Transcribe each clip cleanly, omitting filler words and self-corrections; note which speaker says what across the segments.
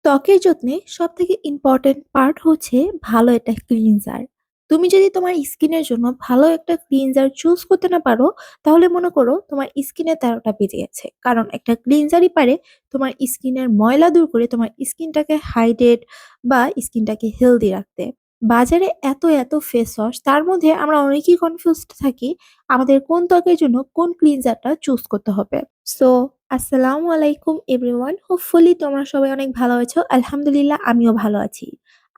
Speaker 1: ত্বকের যত্নে সবথেকে ইম্পোর্টেন্ট পার্ট হচ্ছে ভালো একটা ক্লিনজার। তুমি যদি তোমার স্কিনের জন্য ভালো একটা ক্লিনজার চুজ করতে না পারো, তাহলে মনে করো তোমার স্কিনে ১৩টা বেজে গেছে। কারণ একটা ক্লিনজারই পারে তোমার স্কিনের ময়লা দূর করে তোমার স্কিনটাকে হাইড্রেট বা স্কিনটাকে হেলদি রাখতে। বাজারে এত ফেস ওয়াশ, তার মধ্যে আমরা অনেকেই কনফিউজড থাকি আমাদের কোন ত্বকের জন্য কোন ক্লিনজারটা চুজ করতে হবে। সো আসসালামু আলাইকুম এভরিওয়ান। হোপফুলি তোমরা সবাই অনেক ভালো আছো। আলহামদুলিল্লাহ আমিও ভালো আছি।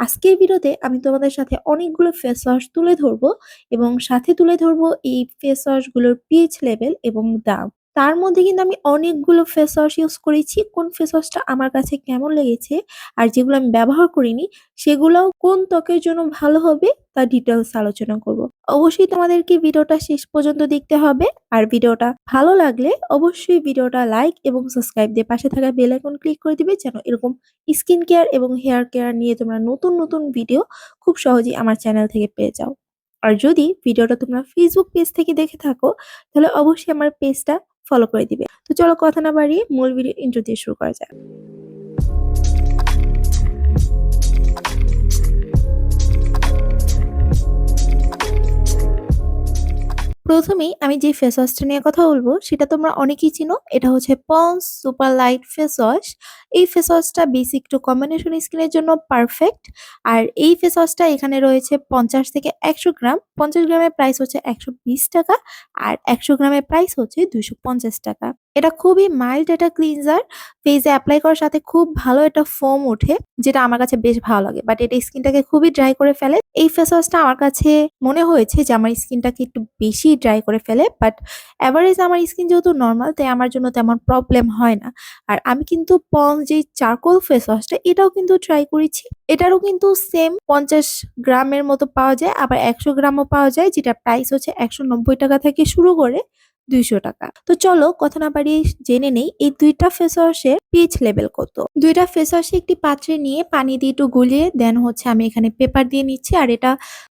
Speaker 1: আজকের ভিডিওতে আমি তোমাদের সাথে অনেকগুলো ফেস ওয়াশ তুলে ধরবো এবং সাথে তুলে ধরবো এই ফেস ওয়াশ গুলোর পিএইচ লেভেল এবং দাম। তার মধ্যে কিন্তু আমি অনেকগুলো ফেস ওয়াশ ইউজ করেছি। কোন ফেস ওয়াশটা আমার কাছে কেমন লেগেছে আর যেগুলো আমি ব্যবহার করিনি সেগুলোও কোন ত্বকের জন্য ভালো হবে তা ডিটেলস আলোচনা করব। অবশ্যই তোমাদেরকে ভিডিওটা শেষ পর্যন্ত দেখতে হবে। আর ভিডিওটা ভালো লাগলে অবশ্যই ভিডিওটা লাইক এবং সাবস্ক্রাইব দিয়ে পাশে থাকা বেল আইকন ক্লিক করে দিবে, যেন এরকম স্কিন কেয়ার এবং হেয়ার কেয়ার নিয়ে তোমরা নতুন ভিডিও খুব সহজেই আমার চ্যানেল থেকে পেয়ে যাও। আর যদি ভিডিওটা তোমরা ফেসবুক পেজ থেকে দেখে থাকো, তাহলে অবশ্যই আমার পেজটা ফলো করে দিবে। তো চলো কথা না বাড়িয়ে মূল ভিডিও ইন্ট্রো দিয়ে শুরু করা যাক। প্রথমেই আমি যে ফেস ওয়াশটা নিয়ে কথা বলবো সেটা তোমরা অনেকেই চিনো। এটা হচ্ছে Pond's super light face wash. এই ফেস ওয়াশটা বেসিক টু কম্বিনেশন স্কিনের জন্য পারফেক্ট। আর এই ফেস ওয়াশটা এখানে রয়েছে 50 থেকে 100 গ্রাম। 50 গ্রামের প্রাইস হচ্ছে 120 টাকা আর 100 গ্রামের প্রাইস হচ্ছে 250 টাকা। এটা খুবই মাইল্ড একটা ক্লিনজার। ফেসে এপ্লাই করার সাথে খুব ভালো একটা ফোম ওঠে, যেটা আমার কাছে বেশ ভালো লাগে। বাট এটা স্কিনটাকে খুবই ড্রাই করে ফেলে। এই ফেস ওয়াশটা আমার কাছে মনে হয়েছে যে আমার স্কিনটাকে একটু বেশি ড্রাই করে ফেলে। বাট এভারেজ আমার স্কিন যেহেতু নরমাল, তাই আমার জন্য তেমন প্রবলেম হয় না। আর আমি কিন্তু পন্ডস যে চারকোল ফেস ওয়াশটা এটাও কিন্তু ট্রাই করেছি। এটারও কিন্তু সেম 50 গ্রামের মতো পাওয়া যায়, আবার 100 গ্রামও পাওয়া যায়, যেটা প্রাইস হচ্ছে 190 টাকা থেকে শুরু করে 200 টাকা। তো চলো কথা না বাড়িয়ে জেনে নেই এই দুইটা ফেস ওয়াশের পিএইচ লেভেল কত। দুইটা ফেস ওয়াশে একটি পাত্রে নিয়ে পানি দিয়ে একটু গুলিয়ে দেন হচ্ছে আমি এখানে পেপার দিয়ে নিচ্ছি। আর এটা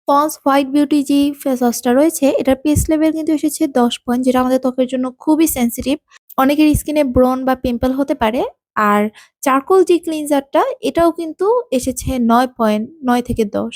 Speaker 1: পন্ডস হোয়াইট বিউটি যে ফেস ওয়াশটা রয়েছে এটার পিএইচ লেভেল কিন্তু এসেছে 10 পয়েন্ট, যেটা আমাদের ত্বকের জন্য খুবই সেনসিটিভ। অনেকের স্কিনে ব্রণ বা পিম্পল হতে পারে। আর চারকোল যে ক্লিনজারটা এটাও কিন্তু এসেছে 9 পয়েন্ট, 9 থেকে 10।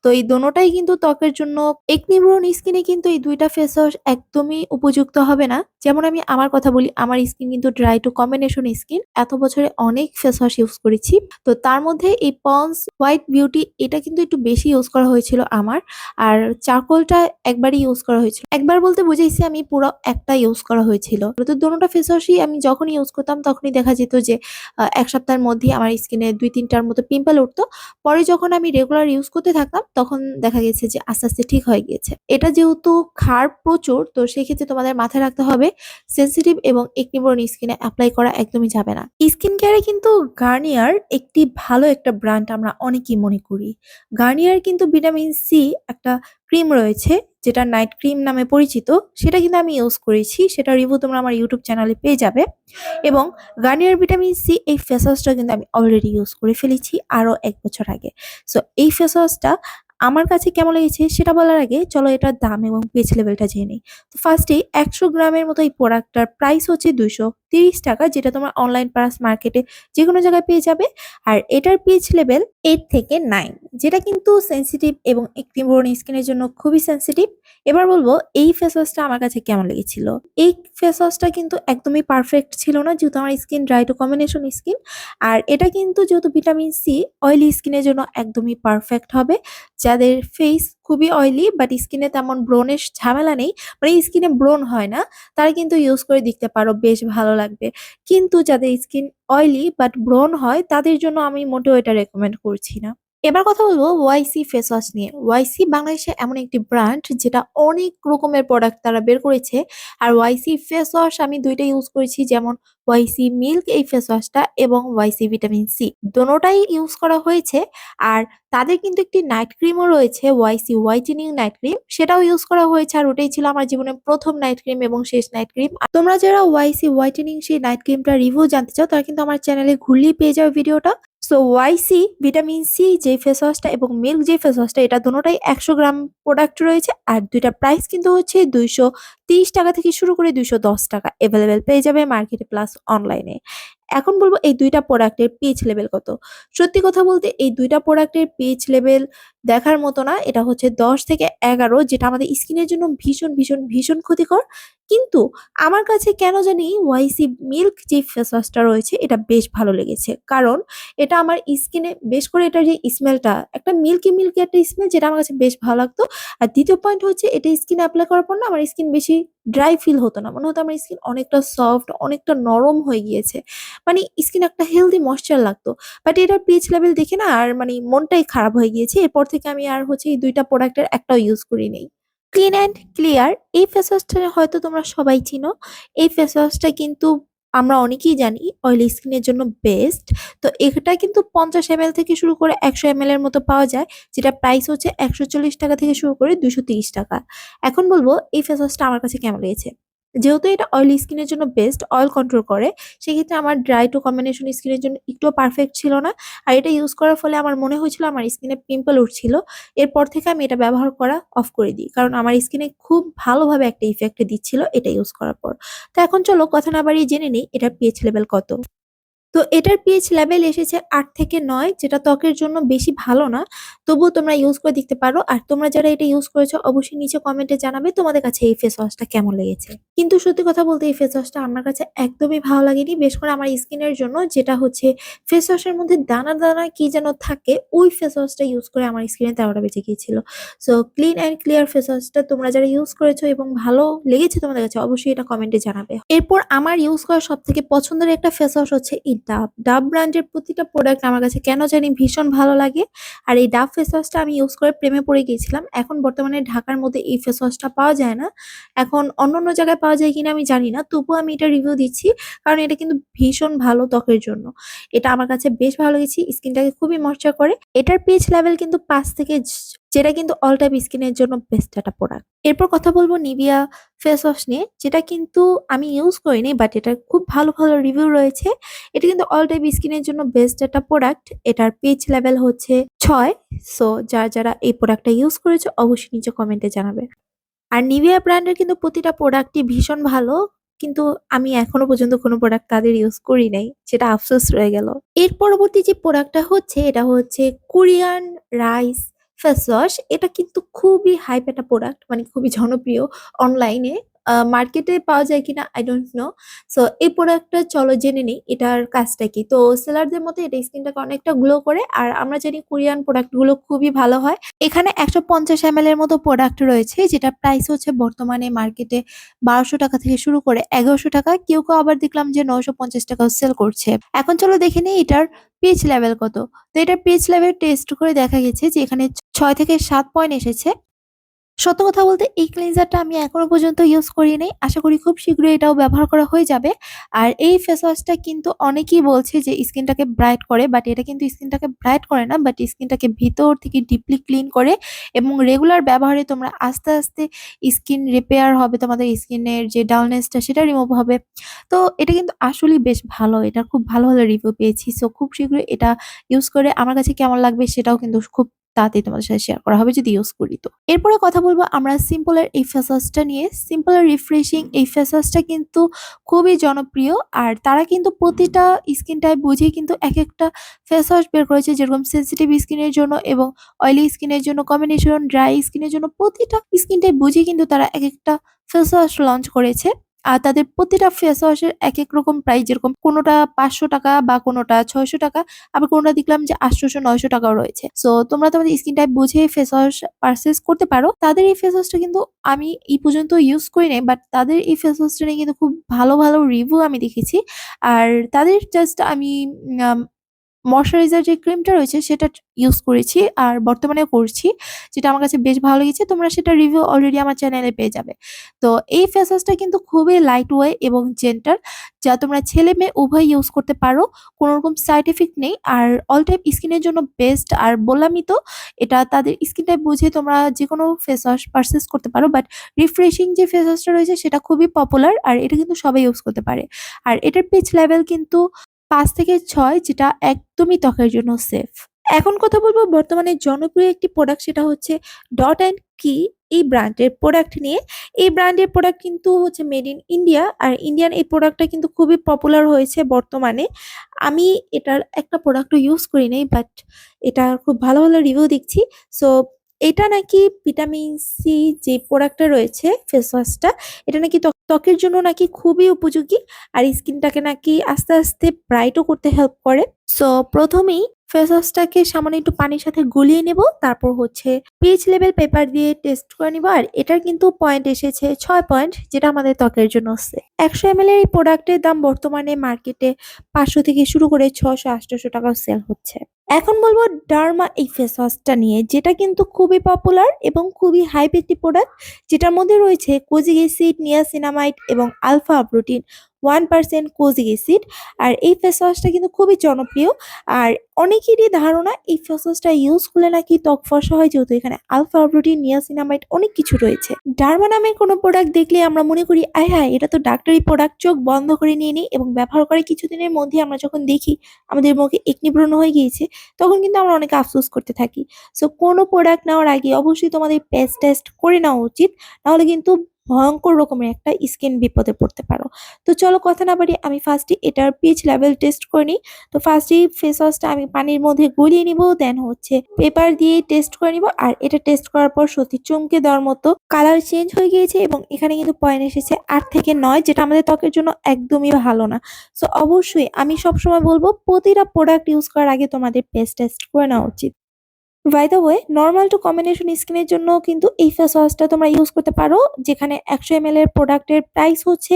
Speaker 1: তো এই দোনোটাই কিন্তু ত্বকের জন্য একনি ব্রণ স্কিনে কিন্তু এই দুইটা ফেস ওয়াশ একদমই উপযুক্ত হবে না। যেমন আমি আমার কথা বলি, আমার স্কিন কিন্তু ড্রাই টু কম্বিনেশন স্কিন। এত বছরে অনেক ফেস ওয়াশ ইউজ করেছি। তো তার মধ্যে এই পন্ডস হোয়াইট বিউটি এটা কিন্তু একটু বেশি ইউজ করা হয়েছিল আমার। আর চারকোলটা একবারই ইউজ করা হয়েছিল। একবার বলতে বুঝাইছি আমি পুরো একটা ইউজ করা হয়েছিল। তো দোনোটা ফেস ওয়াশই আমি যখনই ইউজ করতাম তখনই দেখা যেত যে ১ সপ্তাহের মধ্যেই আমার স্কিনে ২-৩ টার মতো পিম্পল উঠতো। পরে যখন আমি রেগুলার ইউজ করতে থাকলাম তখন দেখা গেছে যে আস্তে ঠিক হয়ে গিয়েছে। এটা যেহেতু ক্ষার প্রচুর, তো সেক্ষেত্রে তোমাদের মাথায় রাখতে হবে সেনসিটিভ এবং একনি ব্রণ স্কিনে এপ্লাই করা একদমই যাবে না। স্কিন কেয়ারে কিন্তু গার্নিয়ার একটি ভালো একটা ব্র্যান্ড আমরা অনেকেই মনে করি। গার্নিয়ার কিন্তু ভিটামিন সি একটা ক্রিম রয়েছে যেটা নাইট ক্রিম নামে পরিচিত। সেটা কিন্তু আমি ইউজ করেছি। সেটার রিভিউ তোমরা আমার ইউটিউব চ্যানেলে পেয়ে যাবে। এবং গার্নিয়ার ভিটামিন সি এই ফেস ওয়াশটা কিন্তু আমি অলরেডি ইউজ করে ফেলেছি আরো ১ বছর আগে। সো এই ফেস ওয়াশটা আমার কাছে কেমন লেগেছে সেটা বলার আগে চলো এটার দাম এবং পিএইচ লেভেলটা জেনে নিই। তো ফার্স্টেই ১০০ গ্রামের মতো এই প্রোডাক্টটার প্রাইস হচ্ছে ২৩০ টাকা, যেটা তোমরা অনলাইন প্লাস মার্কেটে যেকোনো জায়গায় পেয়ে যাবে। আর এটার পিএইচ লেভেল 8 থেকে 9, যেটা কিন্তু সেনসিটিভ এবং একটি ব্রণ স্কিনের জন্য খুবই সেনসিটিভ। এবার বলবো এই ফেস ওয়াশটা আমার কাছে কেমন লেগেছিল। এই ফেস ওয়াশটা কিন্তু একদমই পারফেক্ট ছিল না, যেহেতু আমার skin dry to combination skin. আর এটা কিন্তু যেহেতু ভিটামিন সি, অয়েলি স্কিনের জন্য একদমই পারফেক্ট হবে। যাদের ফেস খুবই অয়েলি বাট স্কিনে তেমন ব্রণের ঝামেলা নেই, মানে স্কিনে ব্রণ হয় না, তারা কিন্তু ইউজ করে দেখতে পারো, বেশ ভালো লাগবে। কিন্তু যাদের স্কিন অয়েলি বাট ব্রণ হয় তাদের জন্য আমি মোটেও এটা রেকমেন্ড করছি না। এবার কথা বলবো ওয়াইসি ফেস ওয়াশ নিয়ে। ওয়াইসি বাংলাদেশে এমন একটি ব্র্যান্ড যেটা অনেক রকমের প্রোডাক্ট তারা বের করেছে। আর ওয়াইসি ফেস ওয়াশ আমি ২ টা ইউজ করেছি, যেমন ওয়াইসি মিল্ক এই ফেস ওয়াশটা এবং ওয়াইসি ভিটামিন সি। দোনোটাই ইউজ করা হয়েছে। আর তাদের কিন্তু একটি নাইট ক্রিমও রয়েছে, ওয়াইসি হোয়াইটেনিং নাইট ক্রিম, সেটাও ইউজ করা হয়েছে। আর ওটাই ছিল আমার জীবনের ১ম নাইট ক্রিম এবং শেষ নাইট ক্রিম। তোমরা যারা ওয়াইসি হোয়াইটেনিং সেই নাইট ক্রিমটার রিভিউ জানতে চাও তারা কিন্তু আমার চ্যানেলে ঘুরলেই পেয়ে যাবে ভিডিওটা। সো ওয়াইসি ভিটামিন সি যে ফেস ওয়াশটা এবং মিল্ক যে ফেস ওয়াশটা এটা দোনোটাই ১০০ গ্রাম প্রোডাক্ট রয়েছে। আর দুইটা প্রাইস কিন্তু হচ্ছে ২৩০ টাকা থেকে শুরু করে ২১০ টাকা। এভেলেবেল পেয়ে যাবে মার্কেটে প্লাস অনলাইনে। এখন বলব এই ২ টা প্রোডাক্টের পিএইচ লেভেল কত। সত্যি কথা বলতে এই ২ টা প্রোডাক্টের পিএইচ লেভেল দেখার মতো না। এটা হচ্ছে ১০ থেকে ১১, যেটা আমাদের স্কিনের জন্য ভীষণ ক্ষতিকর। কিন্তু আমার কাছে কেন জানি ওয়াইসি মিল্ক যে ফেস ওয়াশটা রয়েছে এটা বেশ ভালো লেগেছে। কারণ এটা আমার স্কিনে বেশ করে এটার যে স্মেলটা, একটা মিল্কি একটা স্মেল, যেটা আমার কাছে বেশ ভালো লাগতো। আর ২য় পয়েন্ট হচ্ছে এটা স্কিনে এপ্লাই করার পর না আমার স্কিন বেশি ড্রাই ফিল হতো না। মনে হতো আমার স্কিন অনেকটা সফট, অনেকটা নরম হয়ে গিয়েছে। মানে স্কিনে একটা হেলথি ময়েশ্চার লাগতো। বাট এটার পিএইচ লেভেল দেখে না আর মানে মনটাই খারাপ হয়ে গিয়েছে। এরপর থেকে আমি আর হচ্ছে এই ২ টা প্রোডাক্টের একটাও ইউজ করি নাই। ক্লিন অ্যান্ড ক্লিয়ার এই ফেস ওয়াশটা হয়তো তোমরা সবাই চিনো। এই ফেস ওয়াশটা কিন্তু আমরা অনেকেই জানি অয়েলি স্কিনের জন্য বেস্ট। তো এটা কিন্তু ৫০ এমএল থেকে শুরু করে ১০০ এমএল এর মতো পাওয়া যায়। যেটা প্রাইস হচ্ছে ৳১৪০ থেকে শুরু করে ৳২৩০। এখন বলবো এই ফেস ওয়াশটা আমার কাছে কেমন লেগেছে। যেহেতু এটা অয়েলি স্কিনের জন্য বেস্ট, অয়েল কন্ট্রোল করে, সেক্ষেত্রে আমার ড্রাই টু কম্বিনেশন স্কিনের জন্য একটুও পারফেক্ট ছিল না। আর এটা ইউজ করার ফলে আমার মনে হয়েছিল আমার স্কিনে পিম্পল উঠছিল। এরপর থেকে আমি এটা ব্যবহার করা অফ করে দিই। কারণ আমার স্কিনে খুব ভালোভাবে একটা ইফেক্ট দিচ্ছিল এটা ইউজ করার পর। তো এখন চলো কথা না বাড়িয়ে জেনে নেই এটার পিএইচ লেভেল কত। তো এটার পিএইচ লেভেল এসেছে ৮ থেকে ৯, যেটা ত্বকের জন্য বেশি ভালো না। তবুও তোমরা ইউজ করে দেখতে পারো। আর তোমরা যারা এটা ইউজ করেছো অবশ্যই নিচে কমেন্টে জানাবে তোমাদের কাছে এই ফেস ওয়াশটা কেমন লেগেছে। কিন্তু সত্যি কথা বলতে এই ফেস ওয়াশটা আমার কাছে একদমই ভালো লাগেনি। বেশ করে আমার স্কিনের জন্য, যেটা হচ্ছে ফেস ওয়াশের মধ্যে দানা কি যেন থাকে, ওই ফেস ওয়াশটা ইউজ করে আমার স্কিনে ১৩টা বেজে গিয়েছিল। So Clean and Clear face ওয়াশটা তোমরা যারা ইউজ করেছো এবং ভালো লেগেছে তোমাদের কাছে অবশ্যই এটা কমেন্টে জানাবে। এরপর আমার ইউজ করা সবথেকে পছন্দের একটা ফেস ওয়াশ হচ্ছে এই ডাভ। ডাভ ব্র্যান্ডের প্রতিটা প্রোডাক্ট আমার কাছে কেন জানি ভীষণ ভালো লাগে। আর এই ডাভ ফেস ওয়াশটা আমি ইউজ করে প্রেমে পড়ে গিয়েছিলাম। এখন বর্তমানে ঢাকার মধ্যে এই ফেস ওয়াশটা পাওয়া যায় না। এখন অন্যান্য জায়গায় পাওয়া যায় কিনা আমি জানি না। তবুও আমি এটা রিভিউ দিচ্ছি। কারণ এটা কিন্তু ভীষণ ভালো ত্বকের জন্য। এটা আমার কাছে বেশ ভালো লেগেছে। স্কিনটাকে খুবই ময়েশ্চার করে। এটার পিএইচ লেভেল কিন্তু ৫ থেকে যেটা কিন্তু অল টাইপ স্কিনের জন্য বেস্ট একটা প্রোডাক্ট। এরপর কথা বলব নিভিয়া ফেস ওয়াশ নিয়ে, যেটা কিন্তু আমি ইউজ করিনি বাট এটার খুব ভালো রিভিউ রয়েছে। এটা কিন্তু অল টাইপ স্কিনের জন্য বেস্ট একটা প্রোডাক্ট। এটার পিএইচ লেভেল হচ্ছে ৬। সো যারা এই প্রোডাক্টটা ইউজ করেছো অবশ্যই নিচে কমেন্টে জানাবে। আর নিভিয়া ব্র্যান্ডের কিন্তু প্রতিটা প্রোডাক্টই ভীষণ ভালো। কিন্তু আমি এখনো পর্যন্ত কোনো প্রোডাক্ট তাদের ইউজ করি নাই। যেটা আফসোস রয়ে গেল। এর পরবর্তী যে প্রোডাক্টটা হচ্ছে এটা হচ্ছে কোরিয়ান রাইস ফেস ওয়াশ। এটা কিন্তু খুবই হাইপ একটা প্রোডাক্ট, মানে খুবই জনপ্রিয় অনলাইনে। মার্কেটে পাওয়া যায় কিনা I don't know। সো এই প্রোডাক্টটা চলো জেনে নিই এটার কাজটা কি। তো সেলারদের মতে এটা স্কিনটাকে অনেকটা গ্লো করে। আর আমরা জানি কোরিয়ান প্রোডাক্ট গুলো খুবই ভালো হয়। এখানে ১৫০ এমএল এর মতো প্রোডাক্ট রয়েছে, যেটা প্রাইস হচ্ছে বর্তমানে মার্কেটে ৳১২০০ থেকে শুরু করে ৳১১০০। কেউ আবার দেখলাম যে ৳৯৫০ সেল করছে। এখন চলো দেখে নিই এটার পিএইচ লেভেল কত। তো এটার পিএইচ লেভেল টেস্ট করে দেখা গেছে যে এখানে ৬ থেকে ৭ পয়েন্ট এসেছে। সত্য কথা বলতে এই ক্লিনজারটা আমি এখনো পর্যন্ত ইউজ করি নাই। আশা করি খুব শীঘ্রই এটাও ব্যবহার করা হয়ে যাবে। আর এই ফেস ওয়াশটা কিন্তু অনেকেই বলছে যে স্কিনটাকে ব্রাইট করে, বাট এটা কিন্তু স্কিনটাকে ব্রাইট করে না, বাট স্কিনটাকে ভিতর থেকে ডিপলি ক্লিন করে। এবং রেগুলার ব্যবহারে তোমরা আস্তে স্কিন রিপেয়ার হবে, তোমাদের স্কিনের যে ডালনেসটা সেটা রিমুভ হবে। তো এটা কিন্তু আসলেই বেশ ভালো। এটার খুব ভালো রিভিউ পেয়েছি। সো খুব শীঘ্রই এটা ইউজ করে আমার কাছে কেমন লাগবে সেটাও কিন্তু খুব তাড়াতাড়ি তোমাদের সাথে শেয়ার করা হবে যদি ইউজ করি তো। এরপরে কথা বলবো আমরা সিম্পল এর এই ফেস ওয়াশটা নিয়ে। সিম্পল এর রিফ্রেশিং এই ফেস ওয়াশটা কিন্তু খুবই জনপ্রিয়। আর তারা কিন্তু প্রতিটা স্কিন টাইপ বুঝেই কিন্তু একেকটা ফেস ওয়াশ বের করেছে। যেরকম সেনসিটিভ স্কিনের জন্য এবং অয়েলি স্কিনের জন্য কম্বিনেশন, ড্রাই স্কিনের জন্য প্রতিটা স্কিন টাইপ বুঝেই কিন্তু তারা একেকটা ফেস ওয়াশ লঞ্চ করেছে। আর তাদের প্রতিটা ফেস ওয়াশের একেক রকম প্রাইস, যেরকম কোনোটা ৳৫০০ বা কোনোটা ৳৬০০, আবার কোনোটা দেখলাম যে ৳৮০০-৯০০ টাকাও রয়েছে। সো তোমরা তোমাদের স্কিন টাইপ বুঝে ফেস ওয়াশ পারচেজ করতে পারো। তাদের এই ফেস ওয়াশটা কিন্তু আমি এই পর্যন্ত ইউজ করি নাই, বাট তাদের এই ফেস ওয়াশটা নিয়ে কিন্তু খুব ভালো রিভিউ আমি দেখেছি। আর তাদের জাস্ট আমি আম ময়েশ্চারাইজার যে ক্রিমটা রয়েছে সেটা ইউজ করেছি আর বর্তমানেও করছি। যেটা আমার কাছে বেশ ভালো লেগেছে। তোমরা সেটার রিভিউ অলরেডি আমার চ্যানেলে পেয়ে যাবে। তো এই ফেস ওয়াশটা কিন্তু খুবই লাইট ওয়ে এবং জেন্টাল, যা তোমরা ছেলে-মেয়ে উভয়ই ইউজ করতে পারো। কোনো রকম সাইড ইফেক্ট নেই। আর অল টাইপ স্কিনের জন্য বেস্ট। আর বললামই তো, এটা তাদের স্কিন টাইপ বুঝে তোমরা যেকোনো ফেস ওয়াশ পারচেজ করতে পারো। বাট রিফ্রেশিং যে ফেস ওয়াশটা রয়েছে সেটা খুবই পপুলার। আর এটা কিন্তু সবাই ইউজ করতে পারে। আর এটার পিএইচ লেভেল কিন্তু ৫ থেকে ৬, যেটা একদমই ত্বকের জন্য সেফ। এখন কথা বলবো বর্তমানে জনপ্রিয় একটি প্রোডাক্ট, সেটা হচ্ছে ডট অ্যান্ড কি এই ব্র্যান্ডের প্রোডাক্ট নিয়ে। এই ব্র্যান্ডের প্রোডাক্ট কিন্তু হচ্ছে মেড ইন ইন্ডিয়া, আর ইন্ডিয়ান এই প্রোডাক্টটা কিন্তু খুবই পপুলার হয়েছে বর্তমানে। আমি এটার একটা প্রোডাক্টও ইউজ করি নাই, বাট এটার খুব ভালো ভালো রিভিউ দেখছি। সো এটা নাকি ভিটামিন সি যে প্রোডাক্টটা রয়েছে ফেস ওয়াশটা, এটা নাকি ত্বকের জন্য নাকি খুবই উপযোগী, আর স্কিনটাকে নাকি আস্তে আস্তে ব্রাইটও করতে হেল্প করে। সো প্রথমেই ফেস ওয়াশটাকে সামান্য একটু পানির সাথে গলিয়ে নেব, তারপর হচ্ছে পিএইচ লেভেল পেপার দিয়ে টেস্ট করে নিব। আর এটার কিন্তু পয়েন্ট এসেছে 6 পয়েন্ট, যেটা আমাদের ত্বকের জন্য 100 ml এই প্রোডাক্টের দাম বর্তমানে মার্কেটে 500 থেকে শুরু করে 600-800 টাকাও সেল হচ্ছে। এখন বলবো ডার্মা এই ফেস ওয়াশটা নিয়ে, যেটা কিন্তু খুবই পপুলার এবং খুবই হাইপ একটি প্রোডাক্ট, যেটার মধ্যে রয়েছে কোজিক অ্যাসিড, নিয়াসিনামাইড এবং আলফা প্রোটিন 1% কোজিক অ্যাসিড। আর এই ফেস ওয়াশটা কিন্তু খুবই জনপ্রিয়। আর অনেকেরই ধারণা এই ফেস ওয়াশটা ইউজ করলে নাকি ত্বক ফর্সা হয়, যেহেতু এখানে আলফা প্রোটিন, নিয়াসিনামাইড অনেক কিছু রয়েছে। ডার্মা নামের কোনো প্রোডাক্ট দেখলে আমরা মনে করি আয় হায় এটা তো ডাক্তারি প্রোডাক্ট, চোখ বন্ধ করে নিয়ে নিই এবং ব্যবহার করে কিছুদিনের মধ্যে আমরা যখন দেখি আমাদের মুখে একনি ব্রণ হয়ে গিয়েছে, তখন কিন্তু আমরা অনেক আফসোস করতে থাকি। সো কোনো প্রোডাক্ট নেওয়ার আগে অবশ্যই তোমাদের পেস্ট টেস্ট করে নেওয়া উচিত, নাহলে কিন্তু ভয়ঙ্কর রকমের একটা স্কিন বিপদে পড়তে পারো। তো চলো কথা না বাড়িয়ে আমি ফার্স্টে এটার পিএইচ লেভেল টেস্ট করে নিই। তো ফার্স্টেই ফেস ওয়াশটা আমি পানির মধ্যে গলিয়ে নিব, দেন হচ্ছে পেপার দিয়ে টেস্ট করে নিব। আর এটা টেস্ট করার পর সত্যি চমকে দেওয়ার মতো কালার চেঞ্জ হয়ে গিয়েছে, এবং এখানে কিন্তু পয়েন্ট এসেছে 8 থেকে 9, যেটা আমাদের ত্বকের জন্য একদমই ভালো না। সো অবশ্যই আমি সবসময় বলবো প্রতিটা প্রোডাক্ট ইউজ করার আগে তোমাদের পেস্ট টেস্ট করে নেওয়া উচিত। By the way, normal to combination স্কিনের জন্য কিন্তু এই ফেস ওয়াশটা তোমরা ইউজ করতে পারো, যেখানে 100 ml এর প্রোডাক্টের প্রাইস হচ্ছে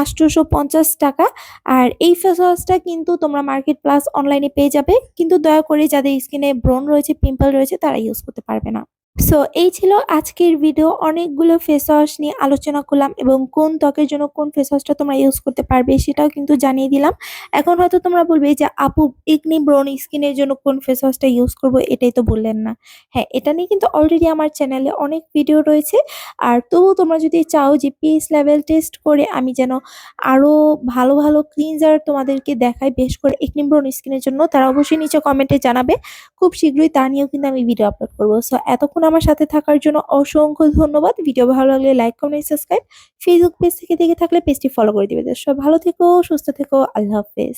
Speaker 1: 850 টাকা। আর এই ফেস ওয়াশটা কিন্তু তোমরা মার্কেট প্লাস অনলাইনে পেয়ে যাবে, কিন্তু দয়া করে যাদের স্কিনে ব্রণ রয়েছে, পিম্পল রয়েছে, তারা ইউজ করতে পারবে না। সো এই ছিল আজকের ভিডিও। অনেকগুলো ফেস ওয়াশ নিয়ে আলোচনা করলাম এবং কোন ত্বকের জন্য কোন ফেস ওয়াশটা তোমরা ইউজ করতে পারবে সেটাও কিন্তু জানিয়ে দিলাম। এখন হয়তো তোমরা বলবে যে আপু, একনি ব্রন স্কিনের জন্য কোন ফেস ওয়াশটা ইউজ করব, এটাই তো বললেন না। হ্যাঁ, এটা নিয়ে কিন্তু অলরেডি আমার চ্যানেলে অনেক ভিডিও রয়েছে। আর তবুও তোমরা যদি চাও যে পিএইচ লেভেল টেস্ট করে আমি যেন আরো ভালো ভালো ক্লিনজার তোমাদেরকে দেখাই, বেশ করে একনি ব্রন স্কিনের জন্য, তারা অবশ্যই নিচে কমেন্টে জানাবে। খুব শীঘ্রই তা নিয়েও কিন্তু আমি ভিডিও আপলোড করবো। সো এতক্ষণ আমার সাথে থাকার জন্য অসংখ্য ধন্যবাদ। ভিডিও ভালো লাগলে like, comment, subscribe. Facebook page থেকে দেখে থাকলে পেজটি ফলো করে দিবে। সব ভালো থেকো, সুস্থ থেকো, আল্লাহ হাফেজ।